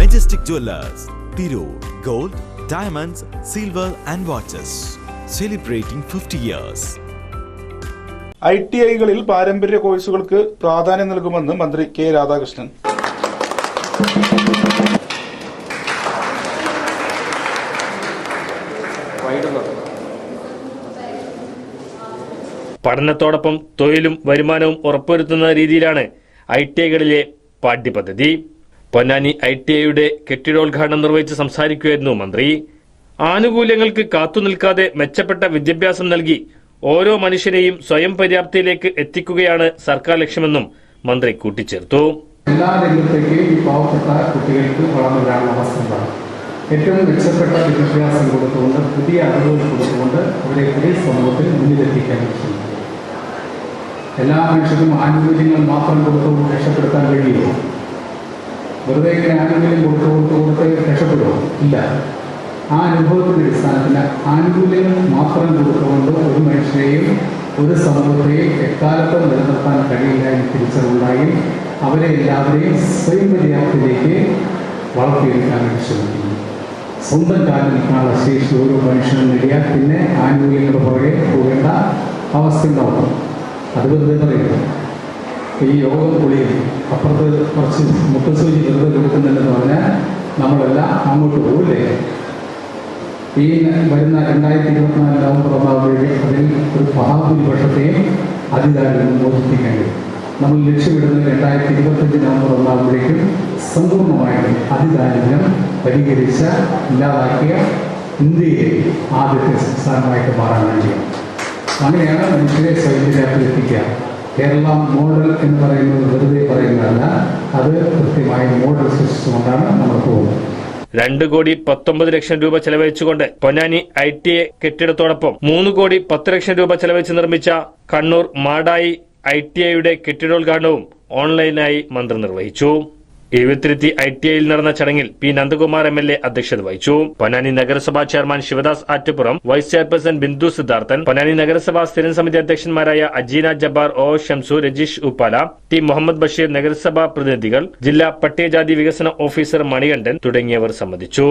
Majestic Jewelers, Tirur, Gold, Diamonds, Silver and Watches. Celebrating 50 years. ITI-കളിൽ പാരമ്പര്യ കോഴ്സുകൾക്ക് പ്രാധാന്യം നൽകുമെന്ന് മന്ത്രി കെ രാധാകൃഷ്ണൻ. പഠനത്തോടൊപ്പം തൊഴിലും വരുമാനവും ഉറപ്പുവരുത്തുന്ന രീതിയിലാണ് ITI-കളിലെ പാഠ്യപദ്ധതി. പൊന്നാനി ITI-യുടെ കെട്ടിടോദ്ഘാടനം നിർവഹിച്ച് സംസാരിക്കുകയായിരുന്നു മന്ത്രി. ആനുകൂല്യങ്ങൾക്ക് കാത്തുനിൽക്കാതെ മെച്ചപ്പെട്ട വിദ്യാഭ്യാസം നൽകി ഓരോ മനുഷ്യനെയും സ്വയം പര്യാപ്തിയിലേക്ക് എത്തിക്കുകയാണ് സർക്കാർ ലക്ഷ്യമെന്നും മന്ത്രി കൂട്ടിച്ചേർത്തു. എല്ലാ രംഗത്തേക്ക് ഈ പാവപ്പെട്ട കുട്ടികൾക്ക് വളർന്നു വരാനുള്ള അവസരമാണ്. ഏറ്റവും മെച്ചപ്പെട്ട വിദ്യാഭ്യാസം കൊടുത്തുകൊണ്ട് പുതിയ അറിവുകൾ കൊടുത്തുകൊണ്ട് അവരെ പുതിയ സമൂഹത്തിൽ മുന്നിലെത്തിക്കാൻ ശ്രമിക്കും. എല്ലാ മനുഷ്യർക്കും ആനുകൂല്യങ്ങൾ മാത്രം കൊടുത്തുകൊണ്ട് രക്ഷപ്പെടുത്താൻ കഴിയുമോ? വെറുതെ ഇങ്ങനെ ആനുകൂല്യം കൊടുത്ത് രക്ഷപ്പെടുമോ? ഇല്ല. ആ അനുഭവത്തിന്റെ അടിസ്ഥാനത്തിൽ ആനുകൂല്യങ്ങൾ മാത്രം കൊടുത്തുകൊണ്ട് ഒരു മനുഷ്യരെയും ഒരു സമൂഹത്തെയും എക്കാലത്തും നിലനിർത്താൻ കഴിയില്ല എന്ന് തിരിച്ചറിവുണ്ടായി അവരെ എല്ലാവരെയും സ്വയം പര്യാപ്തിയിലേക്ക് വളർത്തിയെടുക്കാൻ വേണ്ടി ശ്രമിക്കുന്നു. സ്വന്തം കാലിൽ നിൽക്കാനുള്ള ശേഷി ഓരോ മനുഷ്യനും നേടിയാൽ പിന്നെ ആനുകൂല്യങ്ങളുടെ പുറകെ പോകേണ്ട അവസ്ഥ ഉണ്ടാവും. അത് വെറുതെ പറയുന്നു. ഈ യോഗം പൊളിയിൽ അപ്പുറത്ത് കുറച്ച് മുട്ടസൂചി വെറുതെ കൊടുക്കുന്നുണ്ടെന്ന് പറഞ്ഞാൽ നമ്മളെല്ലാം അങ്ങോട്ട് പോകില്ലേ? ഈ വരുന്ന 2024 നവംബർ 1 അതിൽ ഒരു മഹാഭൂരിപക്ഷത്തെയും അതിദാരിദ്ര്യം മോചിപ്പിക്കാൻ കഴിയും. നമ്മൾ ലക്ഷ്യമിടുന്നത് 2025 നവംബർ 1 സമ്പൂർണ്ണമായിട്ടും അതിദാരിദ്ര്യം പരിഹരിച്ച ഇല്ലാതാക്കിയ ഇന്ത്യയെ ആദ്യത്തെ സംസ്ഥാനമായിട്ട് മാറാൻ വേണ്ടിയാണ്. അങ്ങനെയാണ് മനുഷ്യരെ സ്വയം പര്യാപ്തിയിലെത്തിക്കുക. കേരള മോഡൽ എന്ന് പറയുന്നത് വെറുതെ പറയുന്നതല്ല, അത് കൃത്യമായി മോഡൽ സൃഷ്ടിച്ചുകൊണ്ടാണ് നമ്മൾ പോകുന്നത്. 2,19,00,000 രൂപ ചെലവഴിച്ചുകൊണ്ട് പൊന്നാനി ITI കെട്ടിടത്തോടൊപ്പം 3,10,00,000 രൂപ ചെലവഴിച്ച് നിർമ്മിച്ച കണ്ണൂർ മാടായി ITI-യുടെ കെട്ടിടോദ്ഘാടനവും ഓൺലൈനായി മന്ത്രി നിർവഹിച്ചു. എഴുത്തിരുത്തി ITI-യിൽ നടന്ന ചടങ്ങിൽ P. നന്ദകുമാർ MLA അധ്യക്ഷത വഹിച്ചു. പൊന്നാനി നഗരസഭാ chairman Sivadas Attupuram, vice chairperson Bindu Siddharthan, Ponnani നഗരസഭാ സ്ഥിരം സമിതി അധ്യക്ഷന്മാരായ അജീന ജബ്ബാർ, O. ഷംസു, രജീഷ് ഉപ്പാല, T. മുഹമ്മദ് ബഷീർ, നഗരസഭാ പ്രതിനിധികൾ, ജില്ലാ പട്ടികജാതി വികസന ഓഫീസർ മണികണ്ഠൻ തുടങ്ങിയവർ സംബന്ധിച്ചു.